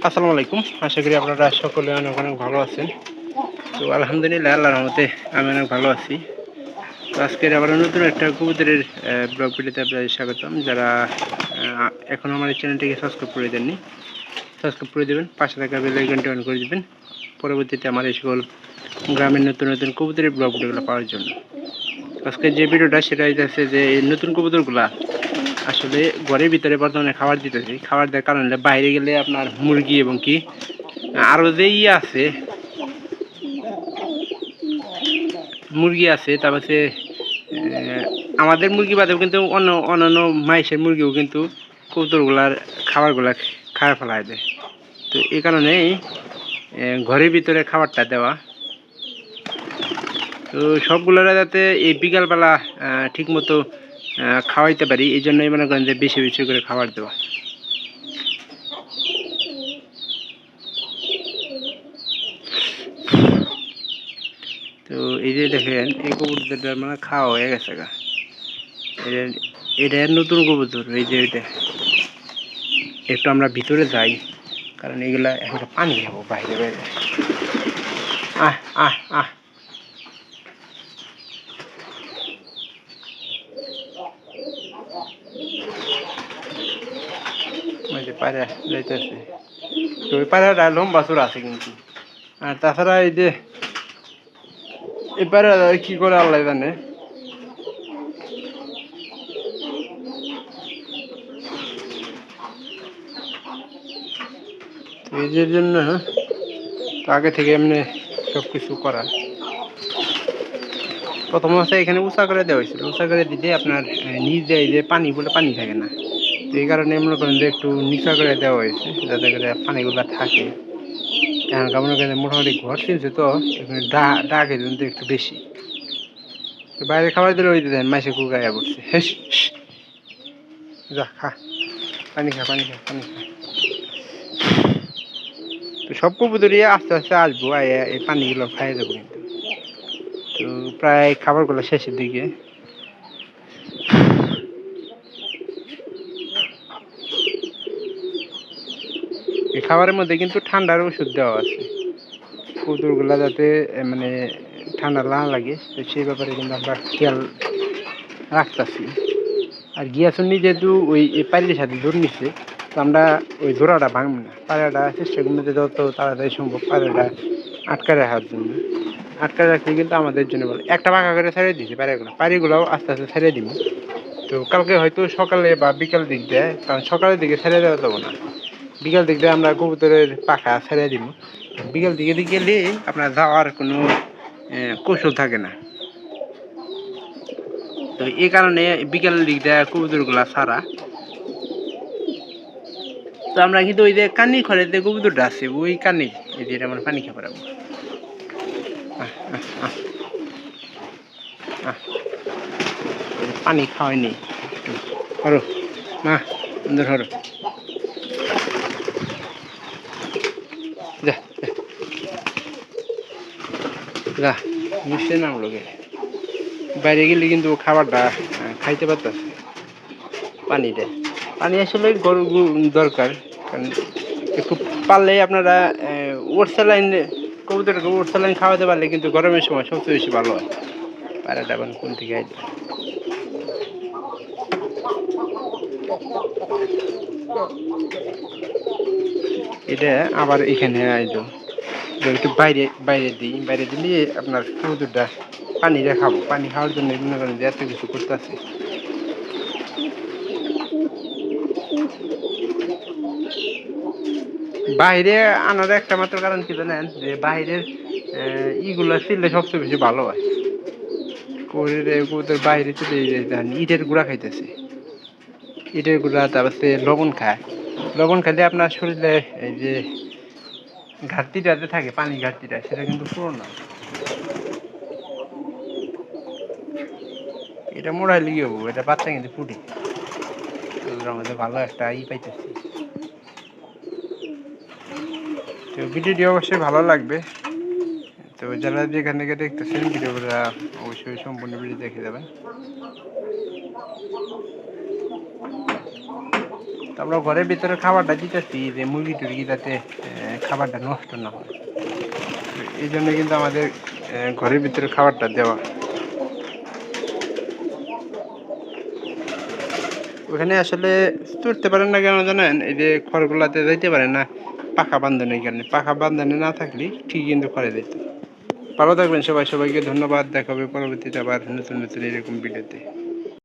আসসালামু আলাইকুম। আশা করি আপনারা সকলে অনেক অনেক ভালো আছেন। তো আলহামদুলিল্লাহ আল্লাহর রহমতে আমি অনেক ভালো আছি। তো আজকের আবার নতুন একটা কবুতরের ব্লগ ভিডিওতে আপনাদের স্বাগতম। যারা এখন আমার এই চ্যানেলটিকে সাবস্ক্রাইব করে দেননি, সাবস্ক্রাইব করে দেবেন, পাশে থাকা বেল আইকনটি অন করে দেবেন পরবর্তীতে আমার এই সকল গ্রামের নতুন নতুন কবুতরের ব্লগ ভিডিওগুলো পাওয়ার জন্য। আজকের যে ভিডিওটা সেটা হচ্ছে যে এই নতুন কবুতরগুলা আসলে ঘরের ভিতরে বর্তমানে খাবার দিতেছি। খাবার দেওয়ার কারণে বাইরে গেলে আপনার মুরগি এবং কি আরও যে আছে মুরগি আছে, তারপরে আমাদের মুরগি বাদেও কিন্তু অন্যান্য মাইসের মুরগিও কিন্তু কবুতরগুলার খাবারগুলা খায় ফেলায় দেয়। তো এই কারণেই ঘরের ভিতরে খাবারটা দেওয়া। তো সবগুলোরা যাতে এই বিকালবেলা ঠিক মতো খাওয়াইতে পারি, এই জন্যই মনে করেন যে বেশি বেশি করে খাবার দেওয়া। তো এই যে দেখেন এই কবুতরটা মানে খাওয়া হয়ে গেছে গা। এটা নতুন কবুতর। এই যে এটা একটু আমরা ভিতরে যাই, কারণ এগুলা একটা পানি খাবো বাইরে বাইরে। আহ আহ আহ ওই যে পায়রা যাইতেছে। তো ওই পায়রাটা লম্বা চূড়া আছে কিন্তু। আর তাছাড়া এই যে এই পায়রা কি করে আল্লাহ জানে। এই যে জন্য আগে থেকে এমনি সব কিছু করা। প্রথম অবস্থায় এখানে উঁচা করে দেওয়া হয়েছিল। উঁচা করে দিতে আপনার নিচ দেয় যে পানি বলে পানি থাকে না। তো এই কারণে মনে করেন যে একটু নিচা করে দেওয়া হয়েছে যাতে করে পানিগুলো থাকে। এখানকার মনে করেন মোটামুটি ঘর কিনছে, তো এখানে ডাকে কিন্তু একটু বেশি। তো বাইরে খাবার দিলে ওই দেন মাসে কুকাইয়া পড়ছে। হেস যা খা, পানি খা পানি খা পানি খা। তো সব কবুতরই আস্তে আস্তে আসবো, এই পানিগুলো খাইয়ে দেবো কিন্তু। তো প্রায় খাবারগুলো শেষের দিকে। এই খাবারের মধ্যে কিন্তু ঠান্ডার ওষুধ দেওয়া আছে, কবুতরগুলা যাতে মানে ঠান্ডা না লাগে, তো সেই ব্যাপারে কিন্তু আমরা খেয়াল রাখতেছি। আর গিয়াসুন্নি যেহেতু ওই পায়রার সাথে দৌড় নিচ্ছে, তো আমরা ওই জোড়াটা ভাঙবো না। পায়রাটা চেষ্টা করবো যে যত তাড়াতাড়ি সম্ভব পায়রাটা আটকে রাখার জন্য। আটকে রাখলে কিন্তু আমাদের জন্য ভালো। একটা পাখা করে ছেড়ে দিয়েছি পায়রাগুলোও আস্তে আস্তে ছেড়ে দিব। তো কালকে হয়তো সকালে বা বিকাল দিক দেয়, কারণ সকালের দিকে ছেড়ে দেওয়া যাবো না। বিকাল দিক দিয়ে আমরা কবুতরের পাখা ছেড়ে দিব। বিকাল দিকে গেলে আপনার যাওয়ার কোনো কৌশল থাকে না। তো এই কারণে বিকালের দিক দিয়ে কবুতরগুলা ছাড়া। তো আমরা কিন্তু ওই যে কানি ঘরে যে কবুতরটা আছে ওই কানি এই যে আমরা পানি খাবার পানি খাওয়াইনি। হরো মা সুন্দর হরো, যা যা নিশ্চয় নাম লোকে। বাইরে গেলে কিন্তু খাবারটা খাইতে পারতেছে। পানি দেয়, পানি আসলে গরু দরকার। কারণ একটু পারলে আপনারা ওট স্যালাইন কবুতরকে ওট স্যালাইন খাওয়াতে পারলে কিন্তু গরমের সময় সবচেয়ে বেশি ভালো হয়। পায়রাটা আবার কোন থেকে আইলো। এটা আবার এখানে আইলো। একটু বাইরে বাইরে দিই, বাইরে দিলে আপনার কবুতরটা পানি খাবো। পানি খাওয়ার জন্য মনে করেন যে এত কিছু করতেছে। বাইরে আনার একটা মাত্র কারণ কি জানেন, যে বাইরের ইগুলো ছিলে সবচেয়ে বেশি ভালো হয়। কবুতর বাইরে চলে ইটের গুঁড়া খাইতেছে, ইটের গুঁড়া, তারপরে লবণ খায়। লবণ খাইলে আপনার শরীরে এই যে ঘাটতিটা যে থাকে, পানি ঘাটতিটা, সেটা কিন্তু পূরণ না। এটা মোড়াইলে কি হবো, এটা বাচ্চা কিন্তু ফুটে। আমাদের ভালো একটা পাইতেছি। তো ভিডিওটি অবশ্যই ভালো লাগবে। তো যারা যেখান থেকে দেখতেছেন ভিডিওটা অবশ্যই সম্পূর্ণ ভিডিও দেখে যাবেন। আমরা ঘরের ভিতরে খাবারটা দিতেছি যে মুরগি টুরগি যাতে খাবারটা নষ্ট না হয়, এই জন্য কিন্তু আমাদের ঘরের ভিতরে খাবারটা দেওয়া। ওখানে আসলে চড়তে পারেন না কেন জানেন, এই যে খড়গুলাতে যাইতে পারে না পাখা বান্ধনের কারণে। পাখা বান্ধনে না থাকলে ঠিক কিন্তু খড়ে যেত। ভালো থাকবেন সবাই, সবাইকে ধন্যবাদ। দেখা হবে পরবর্তীতে আবার নতুন নতুন এরকম ভিডিওতে।